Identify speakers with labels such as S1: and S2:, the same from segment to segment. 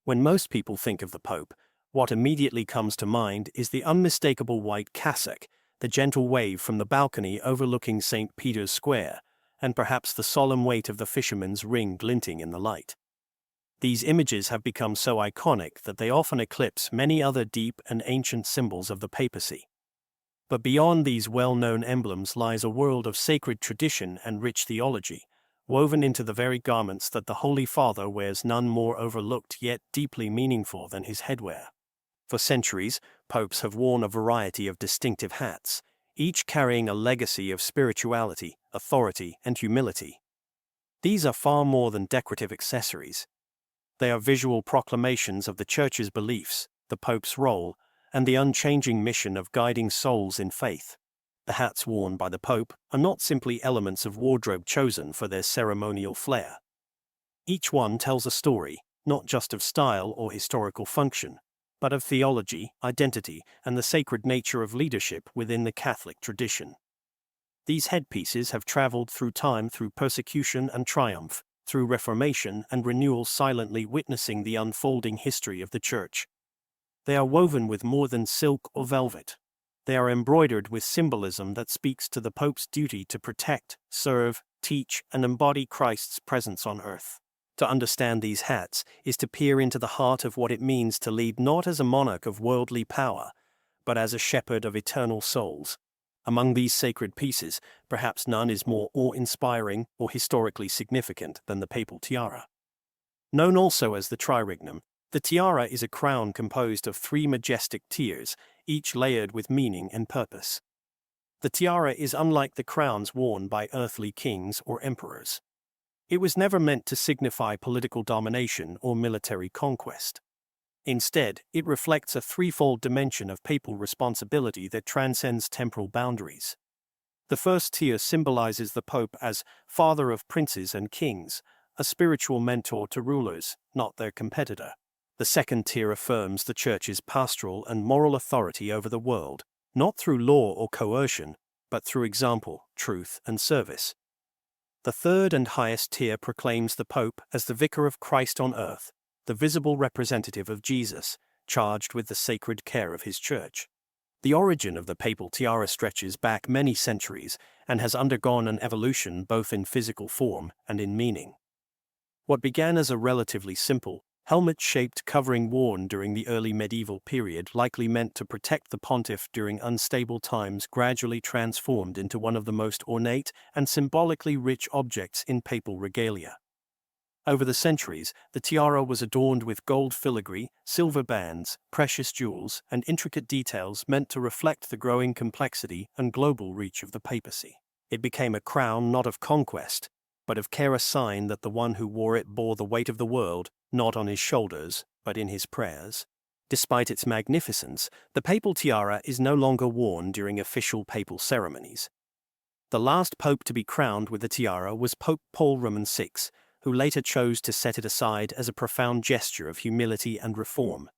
S1: When most people think of the Pope, what immediately comes to mind is the unmistakable white cassock, the gentle wave from the balcony overlooking St. Peter's Square, and perhaps the solemn weight of the fisherman's ring glinting in the light. These images have become so iconic that they often eclipse many other deep and ancient symbols of the papacy. But beyond these well-known emblems lies a world of sacred tradition and rich theology, woven into the very garments that the Holy Father wears, none more overlooked yet deeply meaningful than his headwear. For centuries, popes have worn a variety of distinctive hats, each carrying a legacy of spirituality, authority, and humility. These are far more than decorative accessories. They are visual proclamations of the Church's beliefs, the Pope's role, and the unchanging mission of guiding souls in faith. The hats worn by the Pope are not simply elements of wardrobe chosen for their ceremonial flair. Each one tells a story, not just of style or historical function, but of theology, identity, and the sacred nature of leadership within the Catholic tradition. These headpieces have traveled through time, through persecution and triumph, through reformation and renewal, silently witnessing the unfolding history of the Church. They are woven with more than silk or velvet. They are embroidered with symbolism that speaks to the Pope's duty to protect, serve, teach, and embody Christ's presence on earth. To understand these hats is to peer into the heart of what it means to lead not as a monarch of worldly power, but as a shepherd of eternal souls. Among these sacred pieces, perhaps none is more awe-inspiring or historically significant than the papal tiara. Known also as the tririgum, the tiara is a crown composed of 3 majestic tiers, each layered with meaning and purpose. The tiara is unlike the crowns worn by earthly kings or emperors. It was never meant to signify political domination or military conquest. Instead, it reflects a threefold dimension of papal responsibility that transcends temporal boundaries. The first tier symbolizes the Pope as father of princes and kings, a spiritual mentor to rulers, not their competitor. The second tier affirms the Church's pastoral and moral authority over the world, not through law or coercion, but through example, truth, and service. The third and highest tier proclaims the Pope as the vicar of Christ on earth, the visible representative of Jesus, charged with the sacred care of his Church. The origin of the papal tiara stretches back many centuries and has undergone an evolution both in physical form and in meaning. What began as a relatively simple, helmet-shaped covering worn during the early medieval period, likely meant to protect the pontiff during unstable times, gradually transformed into one of the most ornate and symbolically rich objects in papal regalia. Over the centuries, the tiara was adorned with gold filigree, silver bands, precious jewels, and intricate details meant to reflect the growing complexity and global reach of the papacy. It became a crown not of conquest, but of care, a sign that the one who wore it bore the weight of the world, not on his shoulders, but in his prayers. Despite its magnificence, the papal tiara is no longer worn during official papal ceremonies. The last pope to be crowned with the tiara was Pope Paul VI, who later chose to set it aside as a profound gesture of humility and reform.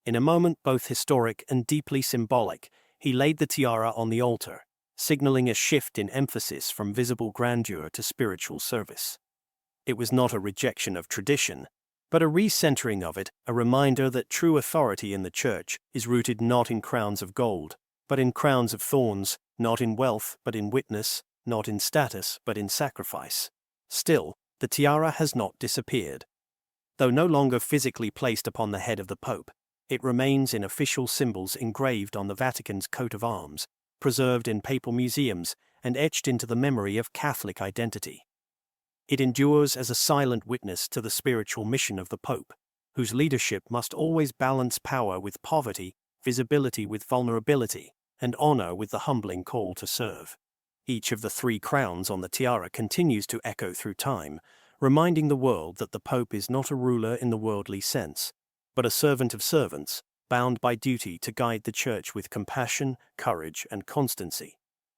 S1: In a moment both historic and deeply symbolic, he laid the tiara on the altar, signaling a shift in emphasis from visible grandeur to spiritual service. It was not a rejection of tradition, but a recentering of it, a reminder that true authority in the Church is rooted not in crowns of gold, but in crowns of thorns, not in wealth but in witness, not in status but in sacrifice. Still, the tiara has not disappeared. Though no longer physically placed upon the head of the Pope, it remains in official symbols engraved on the Vatican's coat of arms, preserved in papal museums, and etched into the memory of Catholic identity. It endures as a silent witness to the spiritual mission of the Pope, whose leadership must always balance power with poverty, visibility with vulnerability, and honor with the humbling call to serve. Each of the 3 crowns on the tiara continues to echo through time, reminding the world that the Pope is not a ruler in the worldly sense, but a servant of servants, bound by duty to guide the Church with compassion, courage, and constancy.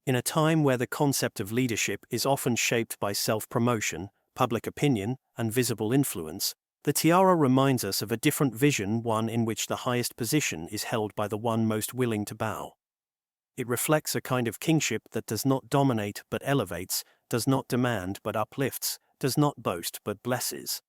S1: In a time where the concept of leadership is often shaped by self-promotion, public opinion, and visible influence, the tiara reminds us of a different vision, one in which the highest position is held by the one most willing to bow. It reflects a kind of kingship that does not dominate but elevates, does not demand but uplifts, does not boast but blesses.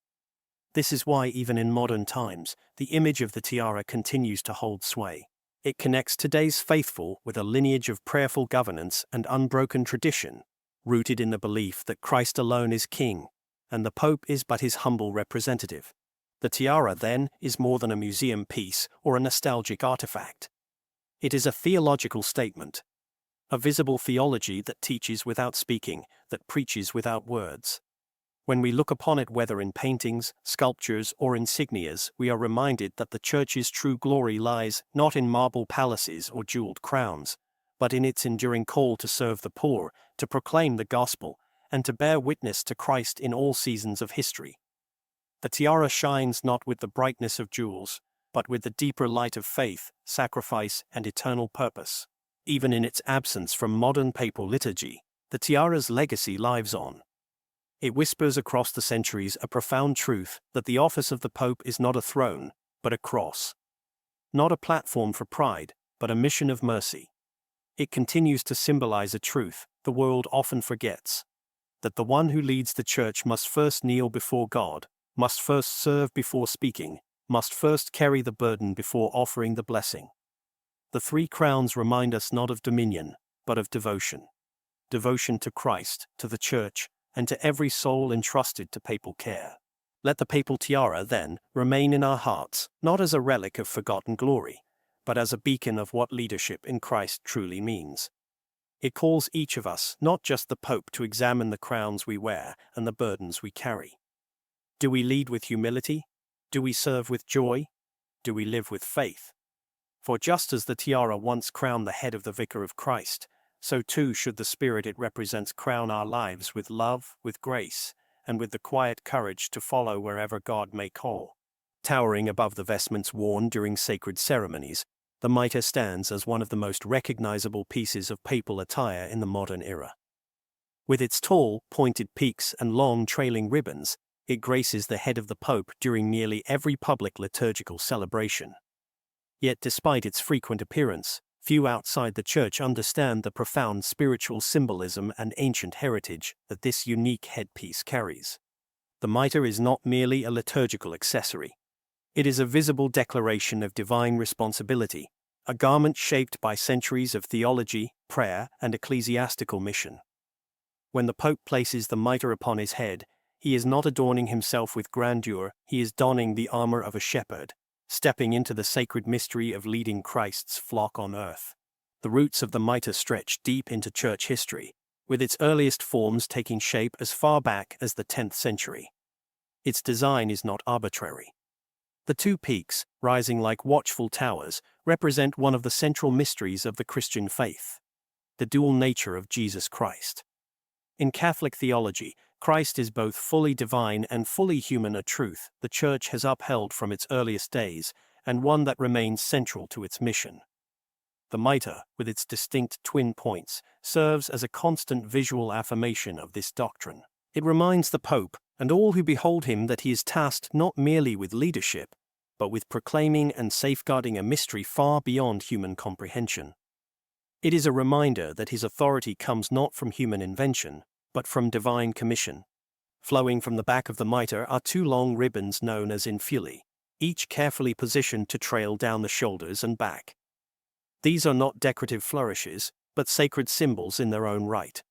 S1: This is why even in modern times, the image of the tiara continues to hold sway. It connects today's faithful with a lineage of prayerful governance and unbroken tradition, rooted in the belief that Christ alone is King, and the Pope is but his humble representative. The tiara, then, is more than a museum piece or a nostalgic artifact. It is a theological statement, a visible theology that teaches without speaking, that preaches without words. When we look upon it, whether in paintings, sculptures, or insignias, we are reminded that the Church's true glory lies not in marble palaces or jeweled crowns, but in its enduring call to serve the poor, to proclaim the gospel, and to bear witness to Christ in all seasons of history. The tiara shines not with the brightness of jewels, but with the deeper light of faith, sacrifice, and eternal purpose. Even in its absence from modern papal liturgy, the tiara's legacy lives on. It whispers across the centuries a profound truth that the office of the Pope is not a throne, but a cross. Not a platform for pride, but a mission of mercy. It continues to symbolize a truth the world often forgets, that the one who leads the Church must first kneel before God, must first serve before speaking, must first carry the burden before offering the blessing. The three crowns remind us not of dominion, but of devotion. Devotion to Christ, to the Church, and to every soul entrusted to papal care. Let the papal tiara, then, remain in our hearts, not as a relic of forgotten glory, but as a beacon of what leadership in Christ truly means. It calls each of us, not just the Pope, to examine the crowns we wear and the burdens we carry. Do we lead with humility? Do we serve with joy? Do we live with faith? For just as the tiara once crowned the head of the Vicar of Christ, so too should the spirit it represents crown our lives with love, with grace, and with the quiet courage to follow wherever God may call. Towering above the vestments worn during sacred ceremonies, the mitre stands as one of the most recognizable pieces of papal attire in the modern era. With its tall, pointed peaks and long trailing ribbons, it graces the head of the Pope during nearly every public liturgical celebration. Yet despite its frequent appearance, few outside the Church understand the profound spiritual symbolism and ancient heritage that this unique headpiece carries. The mitre is not merely a liturgical accessory. It is a visible declaration of divine responsibility, a garment shaped by centuries of theology, prayer, and ecclesiastical mission. When the Pope places the mitre upon his head, he is not adorning himself with grandeur, he is donning the armor of a shepherd, stepping into the sacred mystery of leading Christ's flock on earth. The roots of the mitre stretch deep into Church history, with its earliest forms taking shape as far back as the 10th century. Its design is not arbitrary. The two peaks, rising like watchful towers, represent one of the central mysteries of the Christian faith: the dual nature of Jesus Christ. In Catholic theology, Christ is both fully divine and fully human, a truth the Church has upheld from its earliest days, and one that remains central to its mission. The mitre, with its distinct twin points, serves as a constant visual affirmation of this doctrine. It reminds the Pope, and all who behold him, that he is tasked not merely with leadership, but with proclaiming and safeguarding a mystery far beyond human comprehension. It is a reminder that his authority comes not from human invention, but from divine commission. Flowing from the back of the mitre are two long ribbons known as infuli, each carefully positioned to trail down the shoulders and back. These are not decorative flourishes, but sacred symbols in their own right.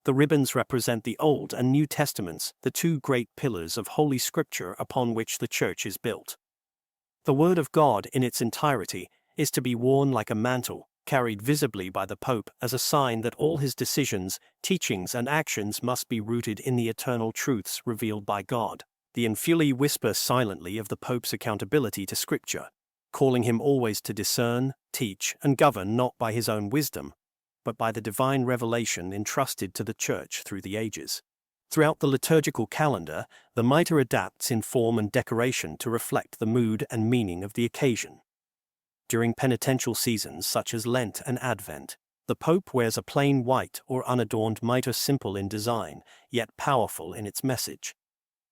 S1: The ribbons represent the Old and New Testaments, the two great pillars of Holy Scripture upon which the Church is built. The Word of God in its entirety is to be worn like a mantle, carried visibly by the Pope as a sign that all his decisions, teachings, and actions must be rooted in the eternal truths revealed by God. The infuli whisper silently of the Pope's accountability to Scripture, calling him always to discern, teach, and govern not by his own wisdom, but by the divine revelation entrusted to the Church through the ages. Throughout the liturgical calendar, the mitre adapts in form and decoration to reflect the mood and meaning of the occasion. During penitential seasons such as Lent and Advent, the Pope wears a plain white or unadorned mitre, simple in design, yet powerful in its message.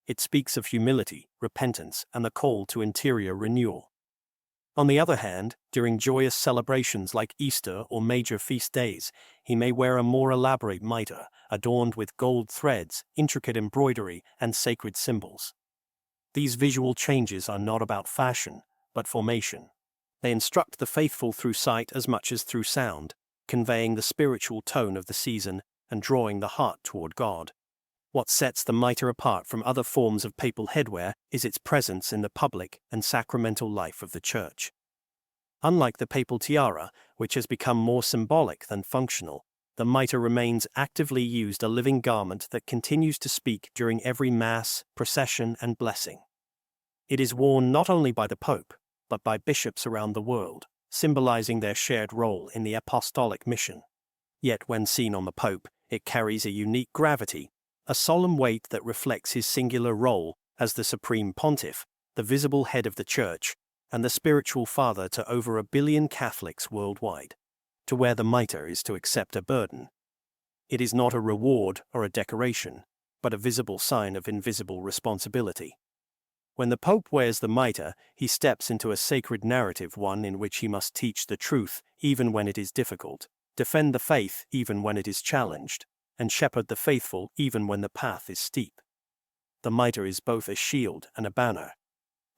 S1: It speaks of humility, repentance, and the call to interior renewal. On the other hand, during joyous celebrations like Easter or major feast days, he may wear a more elaborate mitre, adorned with gold threads, intricate embroidery, and sacred symbols. These visual changes are not about fashion, but formation. They instruct the faithful through sight as much as through sound, conveying the spiritual tone of the season and drawing the heart toward God. What sets the mitre apart from other forms of papal headwear is its presence in the public and sacramental life of the Church. Unlike the papal tiara, which has become more symbolic than functional, the mitre remains actively used, a living garment that continues to speak during every Mass, procession, and blessing. It is worn not only by the Pope, but by bishops around the world, symbolizing their shared role in the apostolic mission. Yet when seen on the Pope, it carries a unique gravity, a solemn weight that reflects his singular role as the Supreme Pontiff, the visible head of the Church, and the spiritual father to over 1 billion Catholics worldwide. To wear the mitre is to accept a burden. It is not a reward or a decoration, but a visible sign of invisible responsibility. When the Pope wears the mitre, he steps into a sacred narrative, one in which he must teach the truth even when it is difficult, defend the faith even when it is challenged, and shepherd the faithful even when the path is steep. The mitre is both a shield and a banner.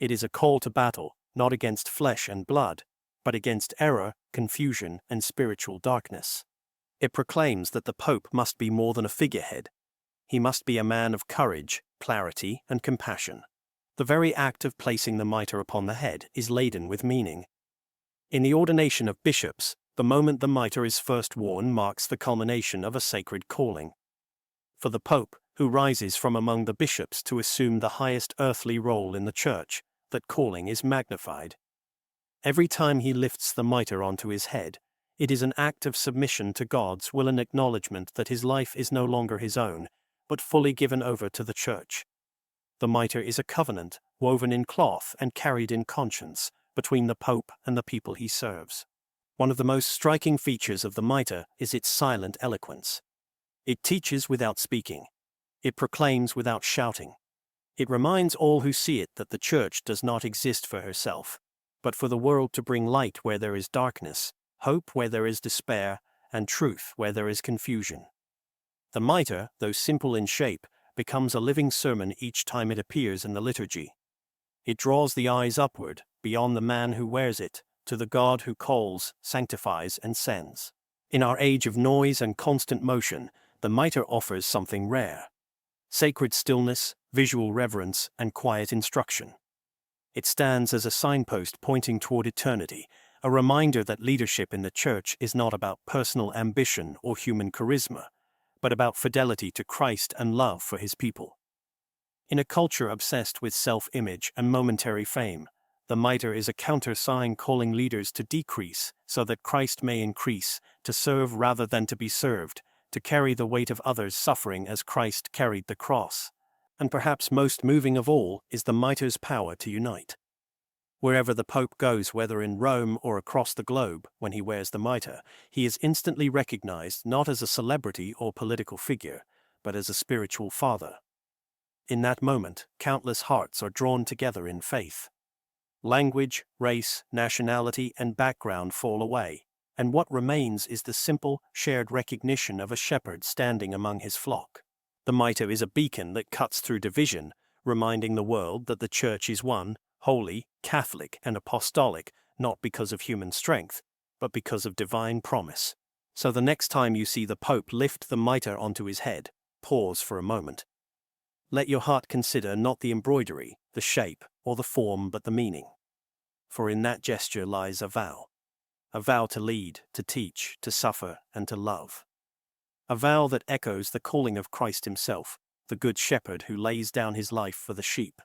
S1: It is a call to battle, not against flesh and blood, but against error, confusion, and spiritual darkness. It proclaims that the Pope must be more than a figurehead. He must be a man of courage, clarity, and compassion. The very act of placing the mitre upon the head is laden with meaning. In the ordination of bishops, the moment the mitre is first worn marks the culmination of a sacred calling. For the Pope, who rises from among the bishops to assume the highest earthly role in the Church, that calling is magnified. Every time he lifts the mitre onto his head, it is an act of submission to God's will and acknowledgement that his life is no longer his own, but fully given over to the Church. The mitre is a covenant, woven in cloth and carried in conscience, between the Pope and the people he serves. One of the most striking features of the mitre is its silent eloquence. It teaches without speaking. It proclaims without shouting. It reminds all who see it that the Church does not exist for herself, but for the world to bring light where there is darkness, hope where there is despair, and truth where there is confusion. The mitre, though simple in shape, becomes a living sermon each time it appears in the liturgy. It draws the eyes upward, beyond the man who wears it, to the God who calls, sanctifies, and sends. In our age of noise and constant motion, the mitre offers something rare: sacred stillness, visual reverence, and quiet instruction. It stands as a signpost pointing toward eternity, a reminder that leadership in the Church is not about personal ambition or human charisma, but about fidelity to Christ and love for his people. In a culture obsessed with self-image and momentary fame, the mitre is a countersign calling leaders to decrease so that Christ may increase, to serve rather than to be served, to carry the weight of others' suffering as Christ carried the cross. And perhaps most moving of all is the mitre's power to unite. Wherever the Pope goes, whether in Rome or across the globe, when he wears the mitre, he is instantly recognized not as a celebrity or political figure, but as a spiritual father. In that moment, countless hearts are drawn together in faith. Language, race, nationality, and background fall away, and what remains is the simple, shared recognition of a shepherd standing among his flock. The mitre is a beacon that cuts through division, reminding the world that the Church is one, holy, Catholic, and apostolic, not because of human strength, but because of divine promise. So the next time you see the Pope lift the mitre onto his head, pause for a moment. Let your heart consider not the embroidery, the shape, or the form, but the meaning. For in that gesture lies a vow to lead, to teach, to suffer, and to love. A vow that echoes the calling of Christ himself, the Good Shepherd who lays down his life for the sheep.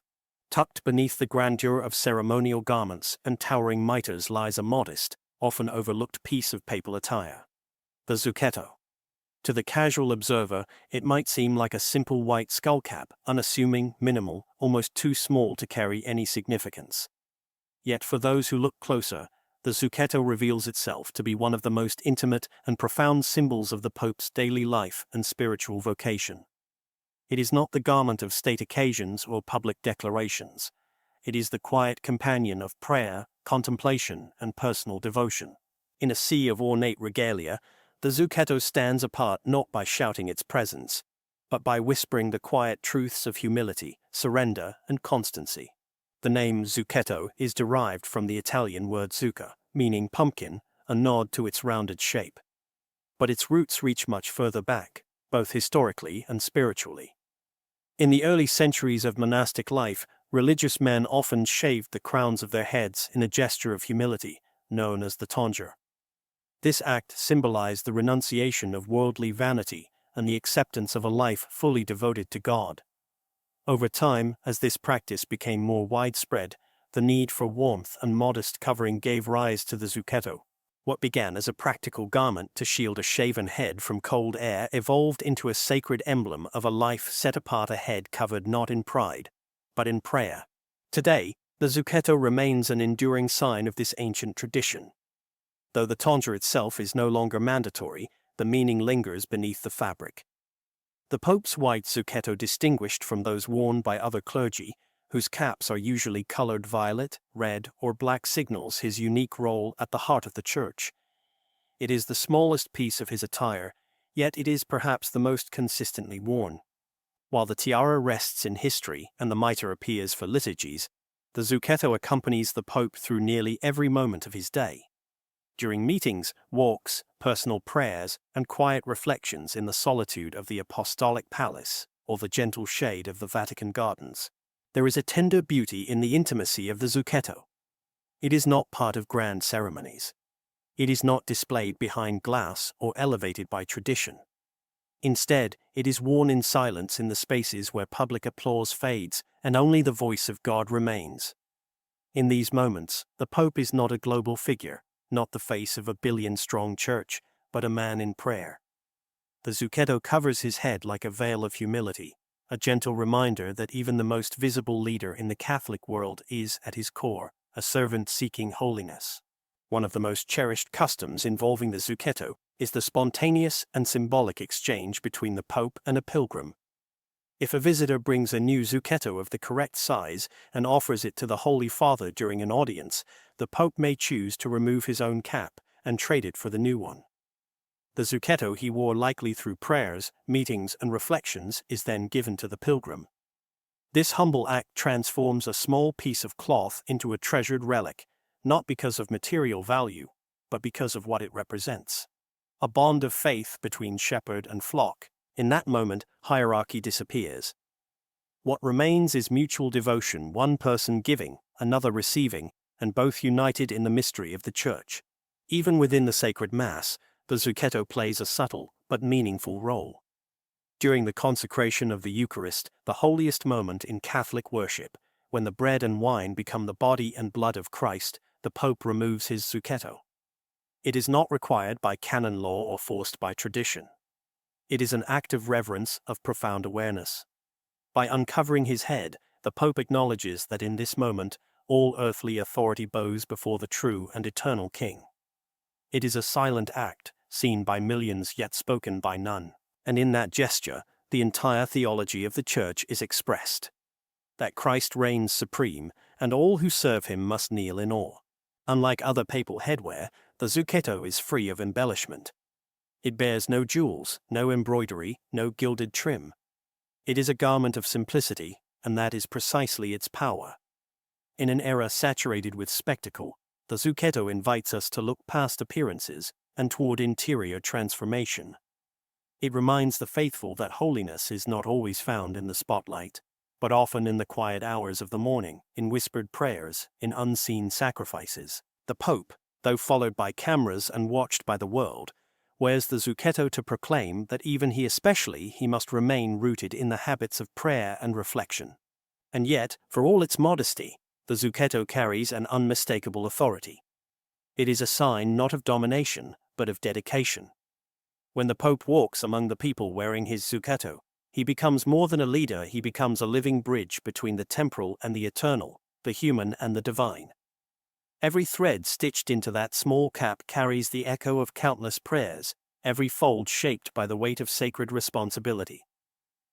S1: Tucked beneath the grandeur of ceremonial garments and towering mitres lies a modest, often overlooked piece of papal attire: the zucchetto. To the casual observer, it might seem like a simple white skullcap, unassuming, minimal, almost too small to carry any significance. Yet for those who look closer, the zucchetto reveals itself to be one of the most intimate and profound symbols of the Pope's daily life and spiritual vocation. It is not the garment of state occasions or public declarations. It is the quiet companion of prayer, contemplation, and personal devotion. In a sea of ornate regalia, the zucchetto stands apart not by shouting its presence, but by whispering the quiet truths of humility, surrender, and constancy. The name zucchetto is derived from the Italian word zucca, meaning pumpkin, a nod to its rounded shape. But its roots reach much further back, both historically and spiritually. In the early centuries of monastic life, religious men often shaved the crowns of their heads in a gesture of humility, known as the tonsure. This act symbolized the renunciation of worldly vanity and the acceptance of a life fully devoted to God. Over time, as this practice became more widespread, the need for warmth and modest covering gave rise to the zucchetto. What began as a practical garment to shield a shaven head from cold air evolved into a sacred emblem of a life set apart, a head covered not in pride, but in prayer. Today, the zucchetto remains an enduring sign of this ancient tradition. Though the tonsure itself is no longer mandatory, the meaning lingers beneath the fabric. The Pope's white zucchetto, distinguished from those worn by other clergy, whose caps are usually colored violet, red, or black, signals his unique role at the heart of the Church. It is the smallest piece of his attire, yet it is perhaps the most consistently worn. While the tiara rests in history and the mitre appears for liturgies, the zucchetto accompanies the Pope through nearly every moment of his day. During meetings, walks, personal prayers, and quiet reflections in the solitude of the Apostolic Palace or the gentle shade of the Vatican Gardens, there is a tender beauty in the intimacy of the zucchetto. It is not part of grand ceremonies. It is not displayed behind glass or elevated by tradition. Instead, it is worn in silence in the spaces where public applause fades and only the voice of God remains. In these moments, the Pope is not a global figure, not the face of a billion-strong church, but a man in prayer. The zucchetto covers his head like a veil of humility, a gentle reminder that even the most visible leader in the Catholic world is, at his core, a servant seeking holiness. One of the most cherished customs involving the zucchetto is the spontaneous and symbolic exchange between the Pope and a pilgrim. If a visitor brings a new zucchetto of the correct size and offers it to the Holy Father during an audience, the Pope may choose to remove his own cap and trade it for the new one. The zucchetto he wore likely through prayers, meetings, and reflections is then given to the pilgrim. This humble act transforms a small piece of cloth into a treasured relic, not because of material value, but because of what it represents. A bond of faith between shepherd and flock. In that moment, hierarchy disappears. What remains is mutual devotion, one person giving, another receiving, and both united in the mystery of the Church. Even within the sacred Mass, the zucchetto plays a subtle but meaningful role. During the consecration of the Eucharist, the holiest moment in Catholic worship, when the bread and wine become the body and blood of Christ, the Pope removes his zucchetto. It is not required by canon law or forced by tradition. It is an act of reverence, of profound awareness. By uncovering his head, the Pope acknowledges that in this moment, all earthly authority bows before the true and eternal King. It is a silent act, seen by millions yet spoken by none, and in that gesture, the entire theology of the Church is expressed. That Christ reigns supreme, and all who serve him must kneel in awe. Unlike other papal headwear, the zucchetto is free of embellishment. It bears no jewels, no embroidery, no gilded trim. It is a garment of simplicity, and that is precisely its power. In an era saturated with spectacle, the zucchetto invites us to look past appearances and toward interior transformation. It reminds the faithful that holiness is not always found in the spotlight, but often in the quiet hours of the morning, in whispered prayers, in unseen sacrifices. The Pope, though followed by cameras and watched by the world, wears the zucchetto to proclaim that even he must remain rooted in the habits of prayer and reflection. And yet, for all its modesty, the zucchetto carries an unmistakable authority. It is a sign not of domination, but of dedication. When the Pope walks among the people wearing his zucchetto, he becomes more than a leader, he becomes a living bridge between the temporal and the eternal, the human and the divine. Every thread stitched into that small cap carries the echo of countless prayers, every fold shaped by the weight of sacred responsibility.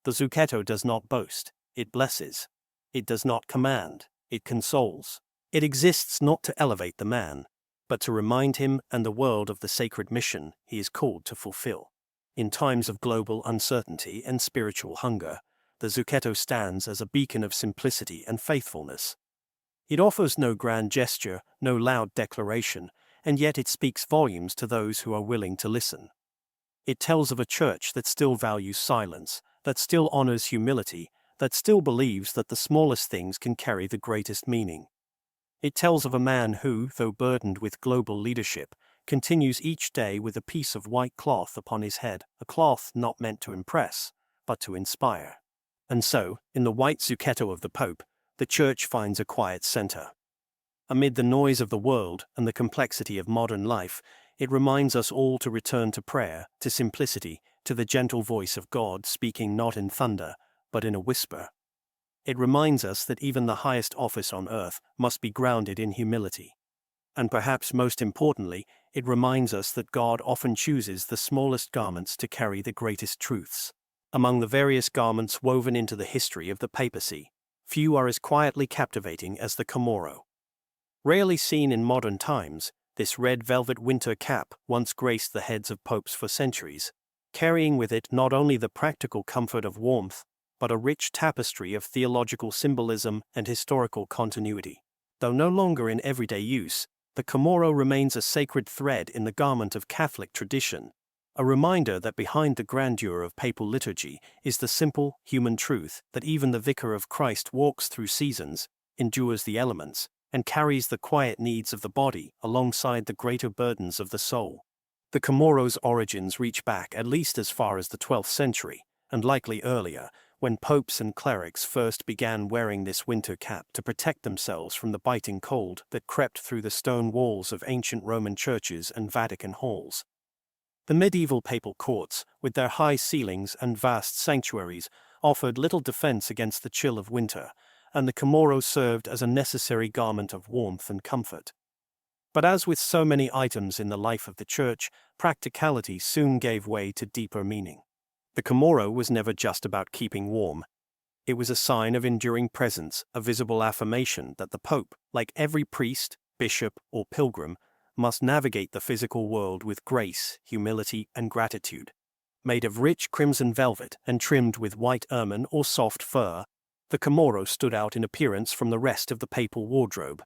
S1: The zucchetto does not boast, it blesses. It does not command, it consoles. It exists not to elevate the man, but to remind him and the world of the sacred mission he is called to fulfill. In times of global uncertainty and spiritual hunger, the zucchetto stands as a beacon of simplicity and faithfulness. It offers no grand gesture, no loud declaration, and yet it speaks volumes to those who are willing to listen. It tells of a church that still values silence, that still honors humility, that still believes that the smallest things can carry the greatest meaning. It tells of a man who, though burdened with global leadership, continues each day with a piece of white cloth upon his head, a cloth not meant to impress, but to inspire. And so, in the white zucchetto of the Pope, the Church finds a quiet center. Amid the noise of the world and the complexity of modern life, it reminds us all to return to prayer, to simplicity, to the gentle voice of God speaking not in thunder, but in a whisper. It reminds us that even the highest office on earth must be grounded in humility. And perhaps most importantly, it reminds us that God often chooses the smallest garments to carry the greatest truths. Among the various garments woven into the history of the papacy, few are as quietly captivating as the Chamorro. Rarely seen in modern times, this red velvet winter cap once graced the heads of popes for centuries, carrying with it not only the practical comfort of warmth, but a rich tapestry of theological symbolism and historical continuity. Though no longer in everyday use, the Chamorro remains a sacred thread in the garment of Catholic tradition, a reminder that behind the grandeur of papal liturgy is the simple, human truth that even the Vicar of Christ walks through seasons, endures the elements, and carries the quiet needs of the body alongside the greater burdens of the soul. The Chamorro's origins reach back at least as far as the 12th century, and likely earlier, when popes and clerics first began wearing this winter cap to protect themselves from the biting cold that crept through the stone walls of ancient Roman churches and Vatican halls. The medieval papal courts, with their high ceilings and vast sanctuaries, offered little defense against the chill of winter, and the Chamorro served as a necessary garment of warmth and comfort. But as with so many items in the life of the Church, practicality soon gave way to deeper meaning. The Chamorro was never just about keeping warm. It was a sign of enduring presence, a visible affirmation that the Pope, like every priest, bishop, or pilgrim, must navigate the physical world with grace, humility, and gratitude. Made of rich crimson velvet and trimmed with white ermine or soft fur, the Chamorro stood out in appearance from the rest of the papal wardrobe.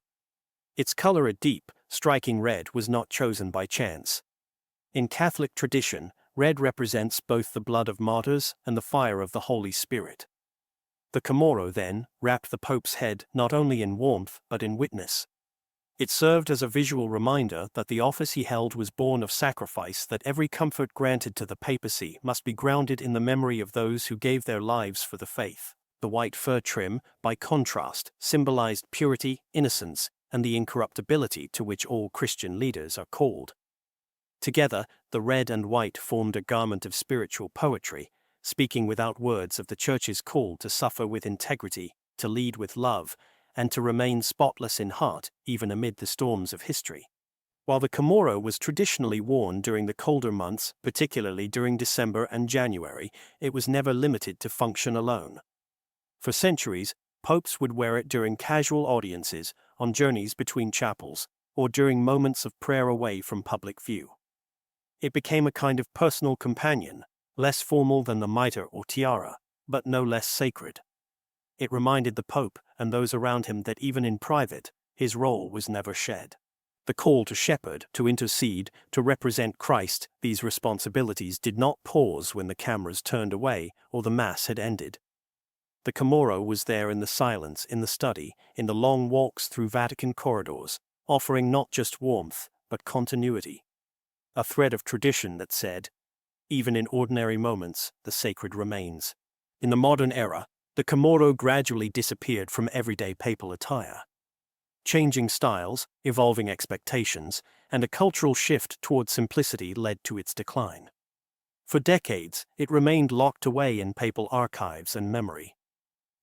S1: Its color, a deep, striking red, was not chosen by chance. In Catholic tradition, red represents both the blood of martyrs and the fire of the Holy Spirit. The Chamorro then wrapped the Pope's head not only in warmth but in witness. It served as a visual reminder that the office he held was born of sacrifice, that every comfort granted to the papacy must be grounded in the memory of those who gave their lives for the faith. The white fur trim, by contrast, symbolized purity, innocence, and the incorruptibility to which all Christian leaders are called. Together, the red and white formed a garment of spiritual poetry, speaking without words of the Church's call to suffer with integrity, to lead with love, and to remain spotless in heart, even amid the storms of history. While the Chamorro was traditionally worn during the colder months, particularly during December and January, it was never limited to function alone. For centuries, popes would wear it during casual audiences, on journeys between chapels, or during moments of prayer away from public view. It became a kind of personal companion, less formal than the mitre or tiara, but no less sacred. It reminded the Pope and those around him that even in private, his role was never shed. The call to shepherd, to intercede, to represent Christ, these responsibilities did not pause when the cameras turned away or the Mass had ended. The Chamorro was there in the silence, in the study, in the long walks through Vatican corridors, offering not just warmth, but continuity. A thread of tradition that said, even in ordinary moments, the sacred remains. In the modern era, the Chamorro gradually disappeared from everyday papal attire. Changing styles, evolving expectations, and a cultural shift toward simplicity led to its decline. For decades, it remained locked away in papal archives and memory.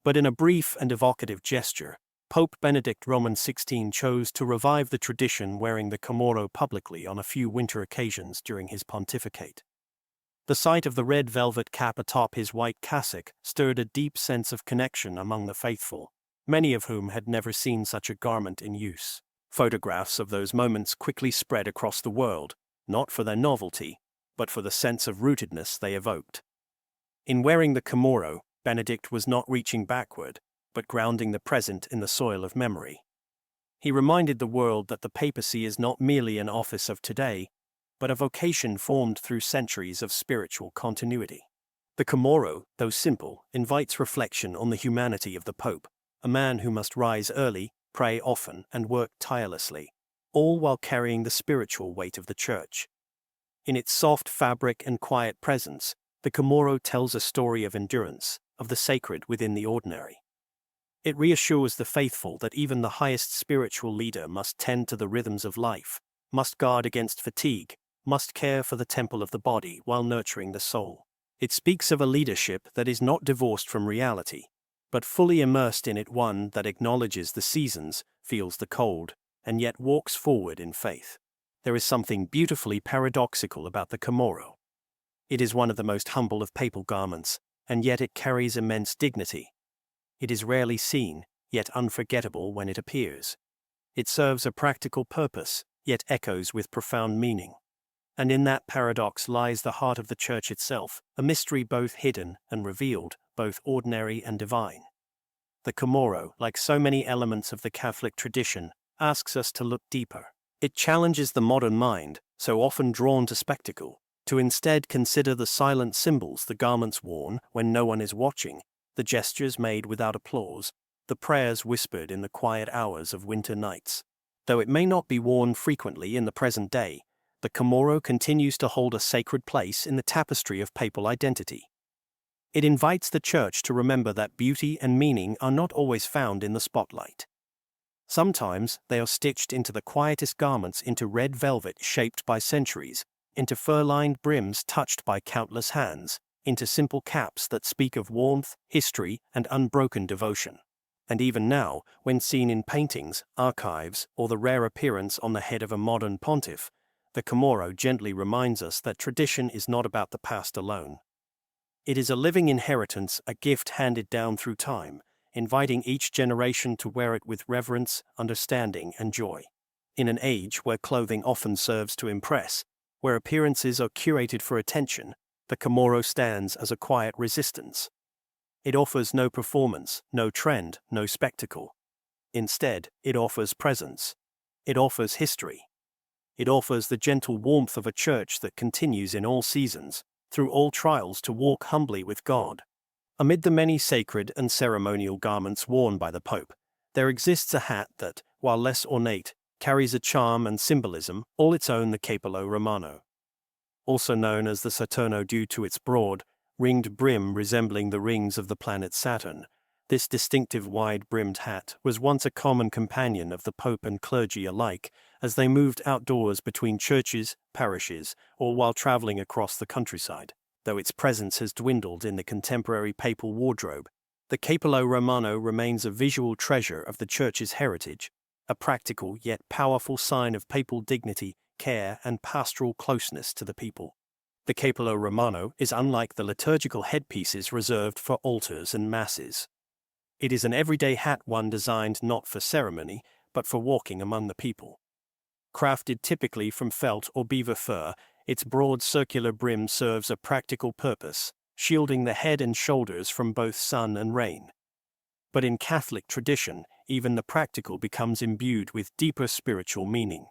S1: But in a brief and evocative gesture, Pope Benedict XVI chose to revive the tradition, wearing the Chamorro publicly on a few winter occasions during his pontificate. The sight of the red velvet cap atop his white cassock stirred a deep sense of connection among the faithful, many of whom had never seen such a garment in use. Photographs of those moments quickly spread across the world, not for their novelty, but for the sense of rootedness they evoked. In wearing the Chamorro, Benedict was not reaching backward, but grounding the present in the soil of memory. He reminded the world that the papacy is not merely an office of today, but a vocation formed through centuries of spiritual continuity. The Chamorro, though simple, invites reflection on the humanity of the Pope, a man who must rise early, pray often, and work tirelessly, all while carrying the spiritual weight of the Church. In its soft fabric and quiet presence, the Chamorro tells a story of endurance, of the sacred within the ordinary. It reassures the faithful that even the highest spiritual leader must tend to the rhythms of life, must guard against fatigue, must care for the temple of the body while nurturing the soul. It speaks of a leadership that is not divorced from reality, but fully immersed in it, one that acknowledges the seasons, feels the cold, and yet walks forward in faith. There is something beautifully paradoxical about the Chamorro. It is one of the most humble of papal garments, and yet it carries immense dignity. It is rarely seen, yet unforgettable when it appears. It serves a practical purpose, yet echoes with profound meaning. And in that paradox lies the heart of the Church itself, a mystery both hidden and revealed, both ordinary and divine. The Chamorro, like so many elements of the Catholic tradition, asks us to look deeper. It challenges the modern mind, so often drawn to spectacle, to instead consider the silent symbols the garments worn when no one is watching, the gestures made without applause, the prayers whispered in the quiet hours of winter nights. Though it may not be worn frequently in the present day, the Chamorro continues to hold a sacred place in the tapestry of papal identity. It invites the Church to remember that beauty and meaning are not always found in the spotlight. Sometimes they are stitched into the quietest garments, into red velvet shaped by centuries, into fur-lined brims touched by countless hands, into simple caps that speak of warmth, history, and unbroken devotion. And even now, when seen in paintings, archives, or the rare appearance on the head of a modern pontiff, the Chamorro gently reminds us that tradition is not about the past alone. It is a living inheritance, a gift handed down through time, inviting each generation to wear it with reverence, understanding, and joy. In an age where clothing often serves to impress, where appearances are curated for attention, the Chamorro stands as a quiet resistance. It offers no performance, no trend, no spectacle. Instead, it offers presence. It offers history. It offers the gentle warmth of a Church that continues in all seasons, through all trials, to walk humbly with God. Amid the many sacred and ceremonial garments worn by the Pope, there exists a hat that, while less ornate, carries a charm and symbolism all its own, the Capello Romano. Also known as the Saturno due to its broad, ringed brim resembling the rings of the planet Saturn, this distinctive wide-brimmed hat was once a common companion of the Pope and clergy alike as they moved outdoors between churches, parishes, or while traveling across the countryside. Though its presence has dwindled in the contemporary papal wardrobe, the Capello Romano remains a visual treasure of the Church's heritage, a practical yet powerful sign of papal dignity, care, and pastoral closeness to the people. The Capello Romano is unlike the liturgical headpieces reserved for altars and masses. It is an everyday hat, one designed not for ceremony, but for walking among the people. Crafted typically from felt or beaver fur, its broad circular brim serves a practical purpose, shielding the head and shoulders from both sun and rain. But in Catholic tradition, even the practical becomes imbued with deeper spiritual meaning.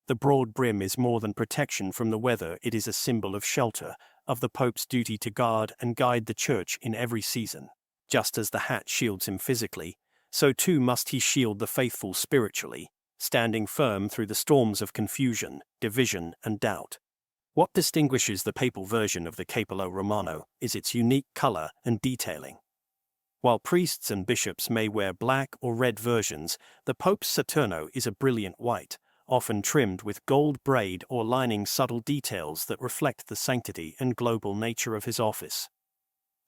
S1: The broad brim is more than protection from the weather, it is a symbol of shelter, of the Pope's duty to guard and guide the Church in every season. Just as the hat shields him physically, so too must he shield the faithful spiritually, standing firm through the storms of confusion, division, and doubt. What distinguishes the papal version of the Capello Romano is its unique color and detailing. While priests and bishops may wear black or red versions, the Pope's Saturno is a brilliant white, often trimmed with gold braid or lining subtle details that reflect the sanctity and global nature of his office.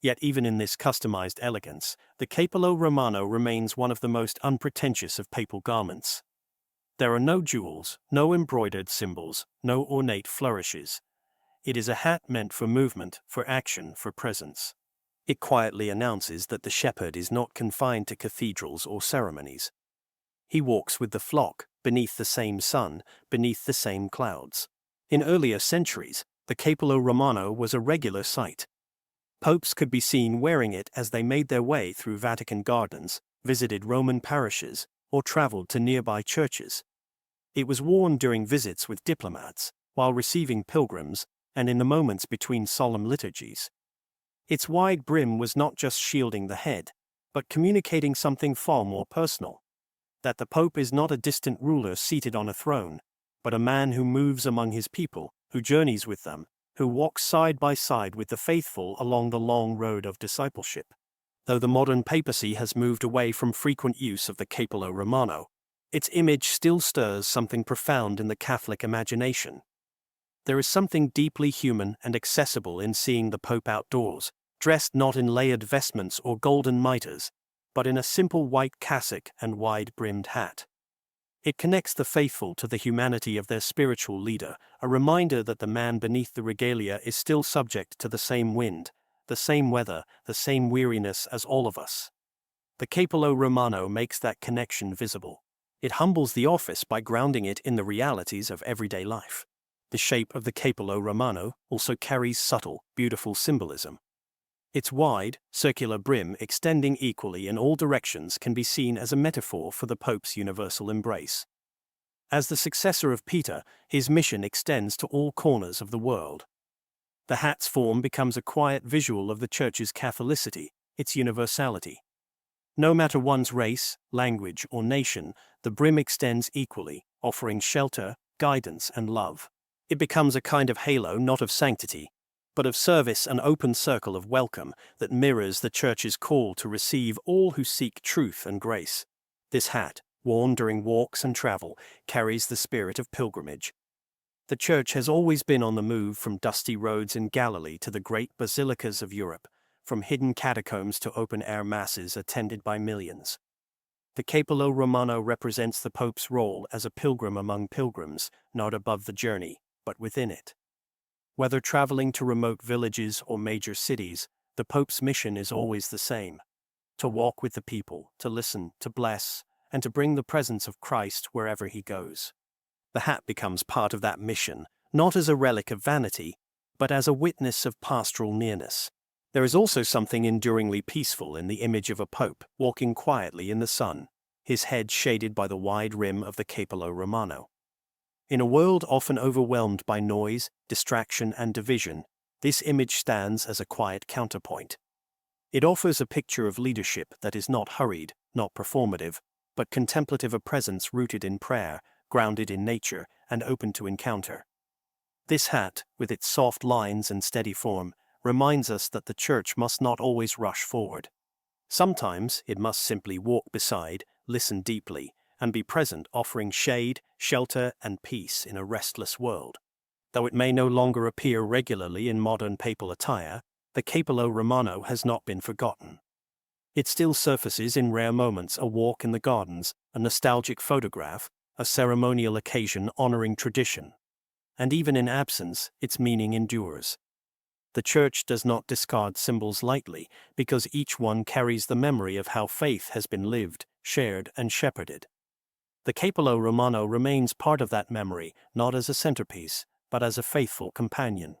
S1: Yet even in this customized elegance, the Capello Romano remains one of the most unpretentious of papal garments. There are no jewels, no embroidered symbols, no ornate flourishes. It is a hat meant for movement, for action, for presence. It quietly announces that the shepherd is not confined to cathedrals or ceremonies. He walks with the flock, beneath the same sun, beneath the same clouds. In earlier centuries, The Capello Romano was a regular sight. Popes could be seen wearing it as they made their way through Vatican gardens, visited Roman parishes, or traveled to nearby churches. It was worn during visits with diplomats, while receiving pilgrims, and in the moments between solemn liturgies. Its wide brim was not just shielding the head, but communicating something far more personal. That the Pope is not a distant ruler seated on a throne, but a man who moves among his people, who journeys with them, who walks side by side with the faithful along the long road of discipleship. Though the modern papacy has moved away from frequent use of the Capello Romano, its image still stirs something profound in the Catholic imagination. There is something deeply human and accessible in seeing the Pope outdoors, dressed not in layered vestments or golden mitres, but in a simple white cassock and wide-brimmed hat. It connects the faithful to the humanity of their spiritual leader, a reminder that the man beneath the regalia is still subject to the same wind, the same weather, the same weariness as all of us. The Capello Romano makes that connection visible. It humbles the office by grounding it in the realities of everyday life. The shape of the Capello Romano also carries subtle, beautiful symbolism. Its wide, circular brim extending equally in all directions can be seen as a metaphor for the Pope's universal embrace. As the successor of Peter, his mission extends to all corners of the world. The hat's form becomes a quiet visual of the Church's Catholicity, its universality. No matter one's race, language, or nation, the brim extends equally, offering shelter, guidance, and love. It becomes a kind of halo not of sanctity, but of service, an open circle of welcome that mirrors the Church's call to receive all who seek truth and grace. This hat, worn during walks and travel, carries the spirit of pilgrimage. The Church has always been on the move from dusty roads in Galilee to the great basilicas of Europe, from hidden catacombs to open-air masses attended by millions. The Capello Romano represents the Pope's role as a pilgrim among pilgrims, not above the journey, but within it. Whether traveling to remote villages or major cities, the Pope's mission is always the same: to walk with the people, to listen, to bless, and to bring the presence of Christ wherever he goes. The hat becomes part of that mission, not as a relic of vanity, but as a witness of pastoral nearness. There is also something enduringly peaceful in the image of a pope walking quietly in the sun, his head shaded by the wide rim of the Capello Romano. In a world often overwhelmed by noise, distraction, and division, this image stands as a quiet counterpoint. It offers a picture of leadership that is not hurried, not performative, but contemplative, a presence rooted in prayer, grounded in nature, and open to encounter. This hat, with its soft lines and steady form, reminds us that the Church must not always rush forward. Sometimes it must simply walk beside, listen deeply, and be present, offering shade, shelter, and peace in a restless world. Though it may no longer appear regularly in modern papal attire, the Capello Romano has not been forgotten. It still surfaces in rare moments: a walk in the gardens, a nostalgic photograph, a ceremonial occasion honoring tradition. And even in absence, its meaning endures. The Church does not discard symbols lightly, because each one carries the memory of how faith has been lived, shared, and shepherded. The Capello Romano remains part of that memory, not as a centerpiece, but as a faithful companion.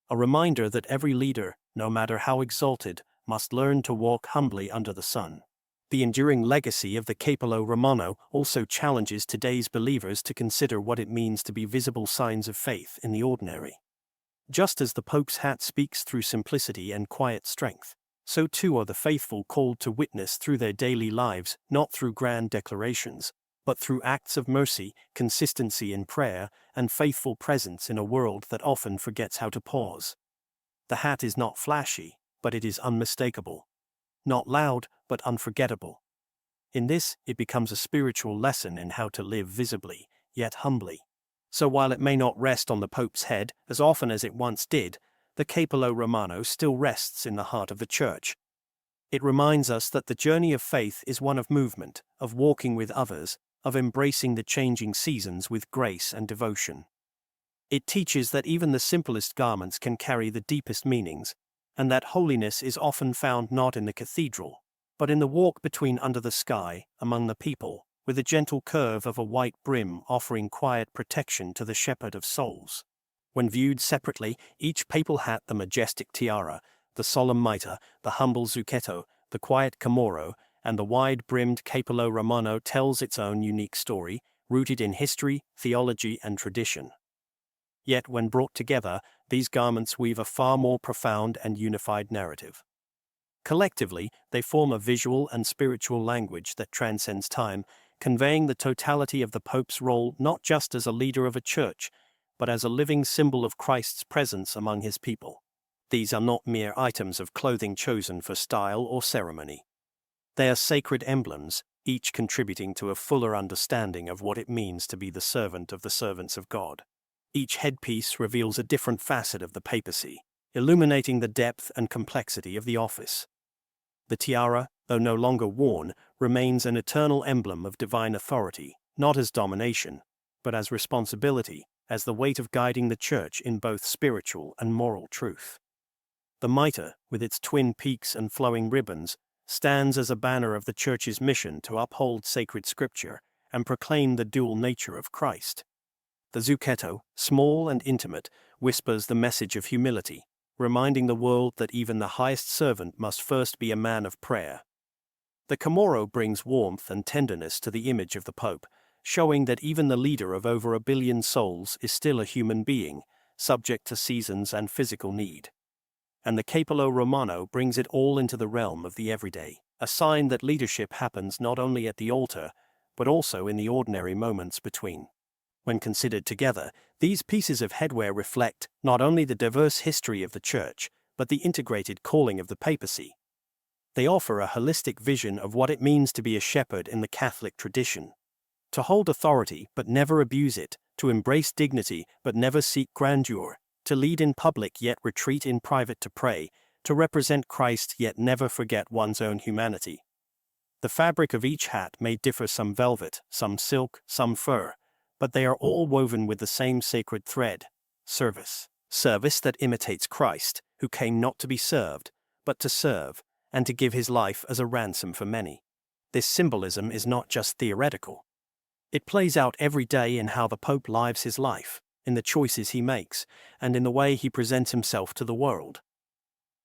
S1: A reminder that every leader, no matter how exalted, must learn to walk humbly under the sun. The enduring legacy of the Capello Romano also challenges today's believers to consider what it means to be visible signs of faith in the ordinary. Just as the Pope's hat speaks through simplicity and quiet strength, so too are the faithful called to witness through their daily lives, not through grand declarations, but through acts of mercy, consistency in prayer, and faithful presence in a world that often forgets how to pause. The hat is not flashy, but it is unmistakable. Not loud, but unforgettable. In this, it becomes a spiritual lesson in how to live visibly, yet humbly. So while it may not rest on the Pope's head as often as it once did, the Capello Romano still rests in the heart of the Church. It reminds us that the journey of faith is one of movement, of walking with others, of embracing the changing seasons with grace and devotion. It teaches that even the simplest garments can carry the deepest meanings, and that holiness is often found not in the cathedral, but in the walk between under the sky, among the people, with the gentle curve of a white brim offering quiet protection to the shepherd of souls. When viewed separately, each papal hat, the majestic tiara, the solemn mitre, the humble zucchetto, the quiet chamorro, and the wide-brimmed capello romano tells its own unique story, rooted in history, theology, and tradition. Yet when brought together, these garments weave a far more profound and unified narrative. Collectively, they form a visual and spiritual language that transcends time, conveying the totality of the Pope's role not just as a leader of a church, but as a living symbol of Christ's presence among his people. These are not mere items of clothing chosen for style or ceremony. They are sacred emblems, each contributing to a fuller understanding of what it means to be the servant of the servants of God. Each headpiece reveals a different facet of the papacy, illuminating the depth and complexity of the office. The tiara, though no longer worn, remains an eternal emblem of divine authority, not as domination, but as responsibility, as the weight of guiding the Church in both spiritual and moral truth. The mitre, with its twin peaks and flowing ribbons, stands as a banner of the Church's mission to uphold sacred scripture and proclaim the dual nature of Christ. The zucchetto, small and intimate, whispers the message of humility, reminding the world that even the highest servant must first be a man of prayer. The chamorro brings warmth and tenderness to the image of the Pope, showing that even the leader of over 1 billion souls is still a human being, subject to seasons and physical need. And the capello romano brings it all into the realm of the everyday, a sign that leadership happens not only at the altar, but also in the ordinary moments between. When considered together, these pieces of headwear reflect not only the diverse history of the Church, but the integrated calling of the papacy. They offer a holistic vision of what it means to be a shepherd in the Catholic tradition. To hold authority but never abuse it, to embrace dignity but never seek grandeur, to lead in public yet retreat in private to pray, to represent Christ yet never forget one's own humanity. The fabric of each hat may differ, some velvet, some silk, some fur, but they are all woven with the same sacred thread: service. Service that imitates Christ, who came not to be served, but to serve, and to give his life as a ransom for many. This symbolism is not just theoretical. It plays out every day in how the Pope lives his life, in the choices he makes, and in the way he presents himself to the world.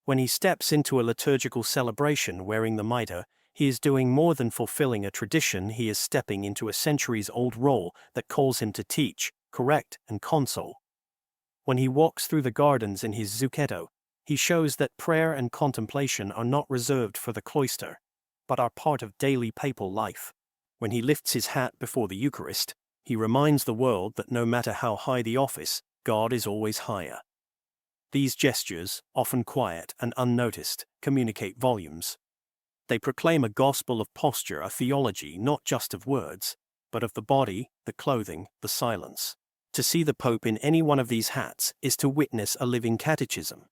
S1: When he steps into a liturgical celebration wearing the mitre, he is doing more than fulfilling a tradition. He is stepping into a centuries-old role that calls him to teach, correct, and console. When he walks through the gardens in his zucchetto, he shows that prayer and contemplation are not reserved for the cloister, but are part of daily papal life. When he lifts his hat before the Eucharist, he reminds the world that no matter how high the office, God is always higher. These gestures, often quiet and unnoticed, communicate volumes. They proclaim a gospel of posture, a theology not just of words, but of the body, the clothing, the silence. To see the Pope in any one of these hats is to witness a living catechism.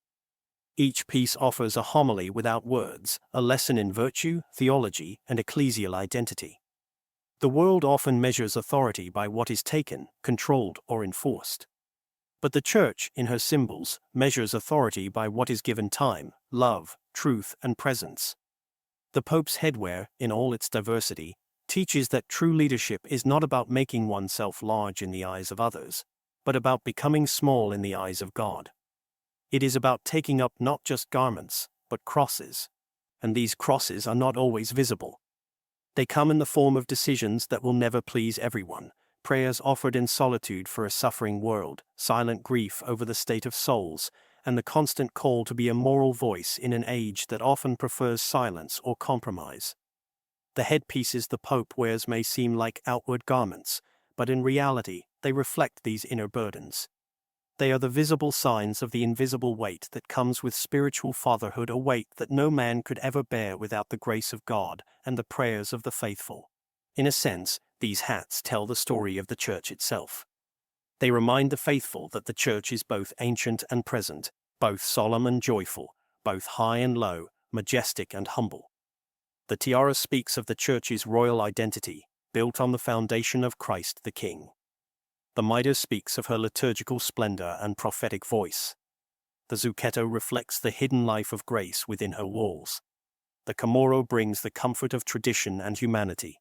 S1: Each piece offers a homily without words, a lesson in virtue, theology, and ecclesial identity. The world often measures authority by what is taken, controlled, or enforced. But the Church, in her symbols, measures authority by what is given: time, love, truth, and presence. The Pope's headwear, in all its diversity, teaches that true leadership is not about making oneself large in the eyes of others, but about becoming small in the eyes of God. It is about taking up not just garments, but crosses. And these crosses are not always visible. They come in the form of decisions that will never please everyone, prayers offered in solitude for a suffering world, silent grief over the state of souls, and the constant call to be a moral voice in an age that often prefers silence or compromise. The headpieces the Pope wears may seem like outward garments, but in reality, they reflect these inner burdens. They are the visible signs of the invisible weight that comes with spiritual fatherhood, a weight that no man could ever bear without the grace of God and the prayers of the faithful. In a sense, these hats tell the story of the Church itself. They remind the faithful that the Church is both ancient and present, both solemn and joyful, both high and low, majestic and humble. The tiara speaks of the Church's royal identity, built on the foundation of Christ the King. The mitre speaks of her liturgical splendor and prophetic voice. The zucchetto reflects the hidden life of grace within her walls. The chamorro brings the comfort of tradition and humanity.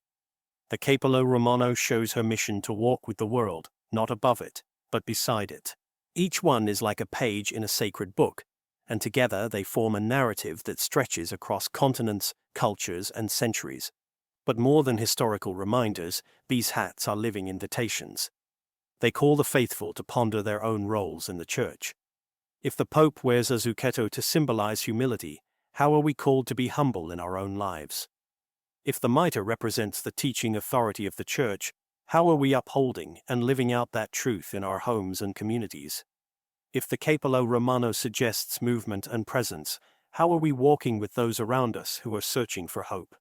S1: The capello romano shows her mission to walk with the world, not above it, but beside it. Each one is like a page in a sacred book, and together they form a narrative that stretches across continents, cultures, and centuries. But more than historical reminders, these hats are living invitations. They call the faithful to ponder their own roles in the Church. If the Pope wears a zucchetto to symbolize humility, how are we called to be humble in our own lives? If the mitre represents the teaching authority of the Church, how are we upholding and living out that truth in our homes and communities? If the Capello Romano suggests movement and presence, how are we walking with those around us who are searching for hope?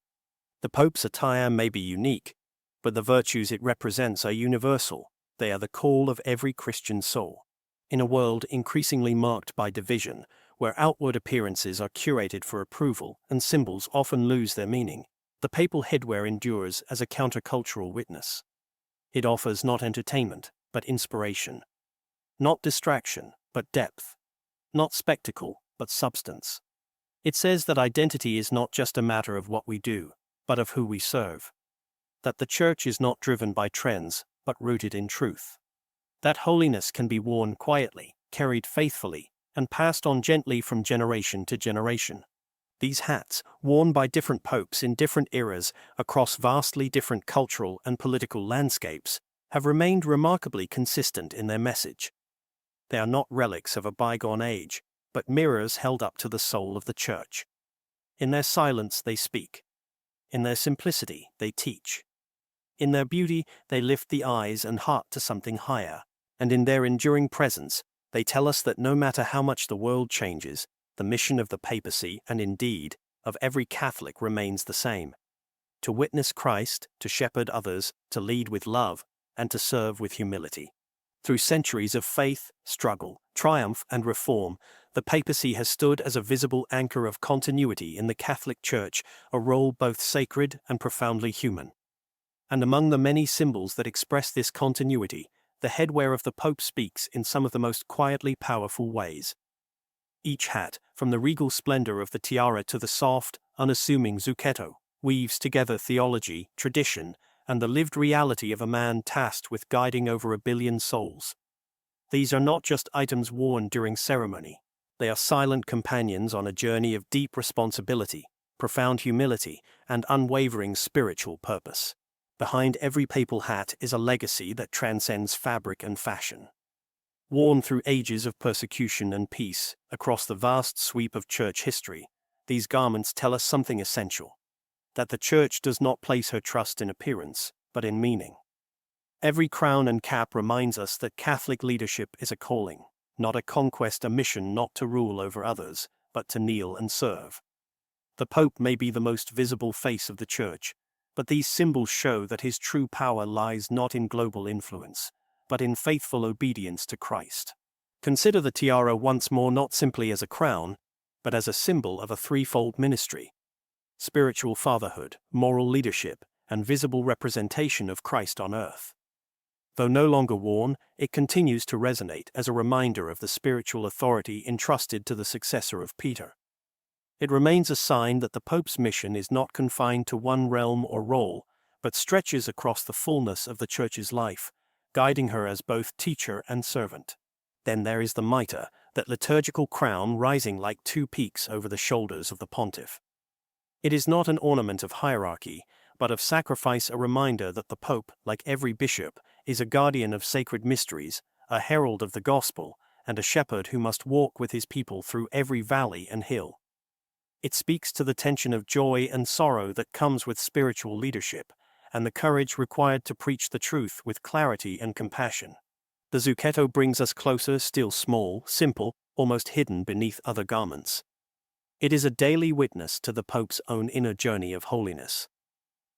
S1: The Pope's attire may be unique, but the virtues it represents are universal. They are the call of every Christian soul. In a world increasingly marked by division, where outward appearances are curated for approval and symbols often lose their meaning, the papal headwear endures as a countercultural witness. It offers not entertainment, but inspiration. Not distraction, but depth. Not spectacle, but substance. It says that identity is not just a matter of what we do, but of who we serve. That the Church is not driven by trends, but rooted in truth. That holiness can be worn quietly, carried faithfully, and passed on gently from generation to generation. These hats, worn by different popes in different eras across vastly different cultural and political landscapes, have remained remarkably consistent in their message. They are not relics of a bygone age, but mirrors held up to the soul of the Church. In their silence they speak. In their simplicity they teach. In their beauty they lift the eyes and heart to something higher, and in their enduring presence they tell us that no matter how much the world changes, the mission of the papacy, and indeed, of every Catholic, remains the same. To witness Christ, to shepherd others, to lead with love, and to serve with humility. Through centuries of faith, struggle, triumph, and reform, the papacy has stood as a visible anchor of continuity in the Catholic Church, a role both sacred and profoundly human. And among the many symbols that express this continuity, the headwear of the Pope speaks in some of the most quietly powerful ways. Each hat, from the regal splendor of the tiara to the soft, unassuming zucchetto, weaves together theology, tradition, and the lived reality of a man tasked with guiding over 1 billion souls. These are not just items worn during ceremony. They are silent companions on a journey of deep responsibility, profound humility, and unwavering spiritual purpose. Behind every papal hat is a legacy that transcends fabric and fashion. Worn through ages of persecution and peace, across the vast sweep of Church history, these garments tell us something essential: that the Church does not place her trust in appearance, but in meaning. Every crown and cap reminds us that Catholic leadership is a calling, not a conquest, a mission not to rule over others, but to kneel and serve. The Pope may be the most visible face of the Church, but these symbols show that his true power lies not in global influence, but in faithful obedience to Christ. Consider the tiara once more not simply as a crown, but as a symbol of a threefold ministry: spiritual fatherhood, moral leadership, and visible representation of Christ on earth. Though no longer worn, it continues to resonate as a reminder of the spiritual authority entrusted to the successor of Peter. It remains a sign that the Pope's mission is not confined to one realm or role, but stretches across the fullness of the Church's life, guiding her as both teacher and servant. Then there is the mitre, that liturgical crown rising like two peaks over the shoulders of the pontiff. It is not an ornament of hierarchy, but of sacrifice, a reminder that the Pope, like every bishop, is a guardian of sacred mysteries, a herald of the gospel, and a shepherd who must walk with his people through every valley and hill. It speaks to the tension of joy and sorrow that comes with spiritual leadership, and the courage required to preach the truth with clarity and compassion. The zucchetto brings us closer, still small, simple, almost hidden beneath other garments. It is a daily witness to the Pope's own inner journey of holiness.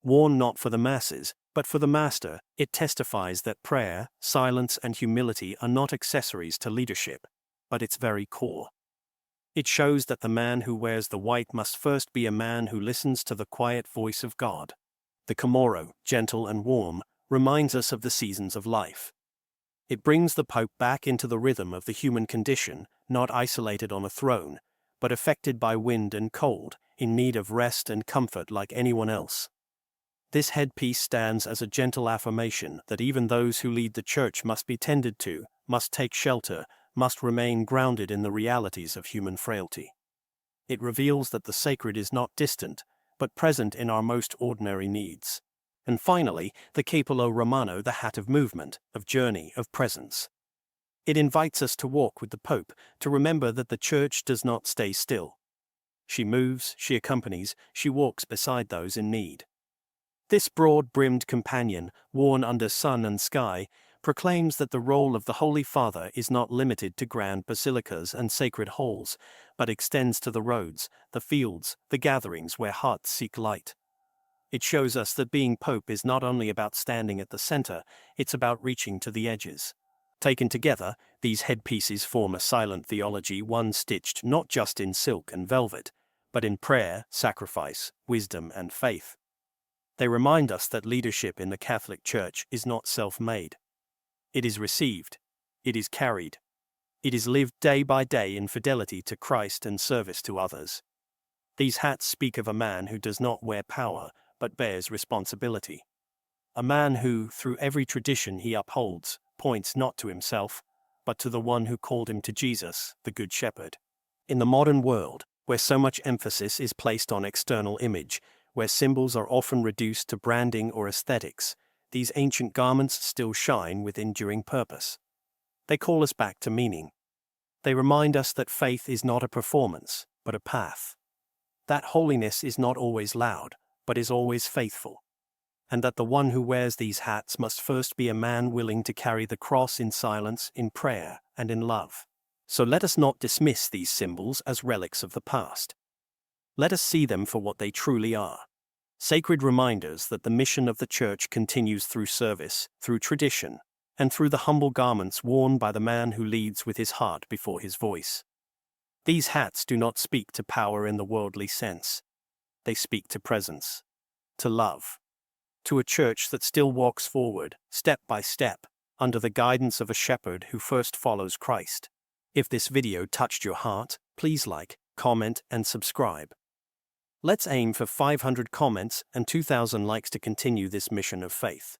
S1: Worn not for the masses, but for the Master, it testifies that prayer, silence, and humility are not accessories to leadership, but its very core. It shows that the man who wears the white must first be a man who listens to the quiet voice of God. The Chamorro, gentle and warm, reminds us of the seasons of life. It brings the Pope back into the rhythm of the human condition, not isolated on a throne, but affected by wind and cold, in need of rest and comfort like anyone else. This headpiece stands as a gentle affirmation that even those who lead the Church must be tended to, must take shelter, must remain grounded in the realities of human frailty. It reveals that the sacred is not distant, but present in our most ordinary needs. And finally, the Capello Romano, the hat of movement, of journey, of presence. It invites us to walk with the Pope, to remember that the Church does not stay still. She moves, she accompanies, she walks beside those in need. This broad-brimmed companion, worn under sun and sky, proclaims that the role of the Holy Father is not limited to grand basilicas and sacred halls, but extends to the roads, the fields, the gatherings where hearts seek light. It shows us that being Pope is not only about standing at the center, it's about reaching to the edges. Taken together, these headpieces form a silent theology, one stitched not just in silk and velvet, but in prayer, sacrifice, wisdom, and faith. They remind us that leadership in the Catholic Church is not self-made. It is received. It is carried. It is lived day by day in fidelity to Christ and service to others. These hats speak of a man who does not wear power, but bears responsibility. A man who, through every tradition he upholds, points not to himself, but to the one who called him to Jesus, the Good Shepherd. In the modern world, where so much emphasis is placed on external image, where symbols are often reduced to branding or aesthetics, these ancient garments still shine with enduring purpose. They call us back to meaning. They remind us that faith is not a performance, but a path. That holiness is not always loud, but is always faithful. And that the one who wears these hats must first be a man willing to carry the cross in silence, in prayer, and in love. So let us not dismiss these symbols as relics of the past. Let us see them for what they truly are. Sacred reminders that the mission of the Church continues through service, through tradition, and through the humble garments worn by the man who leads with his heart before his voice. These hats do not speak to power in the worldly sense. They speak to presence, to love, to a Church that still walks forward, step by step, under the guidance of a shepherd who first follows Christ. If this video touched your heart, please like, comment, and subscribe. Let's aim for 500 comments and 2,000 likes to continue this mission of faith.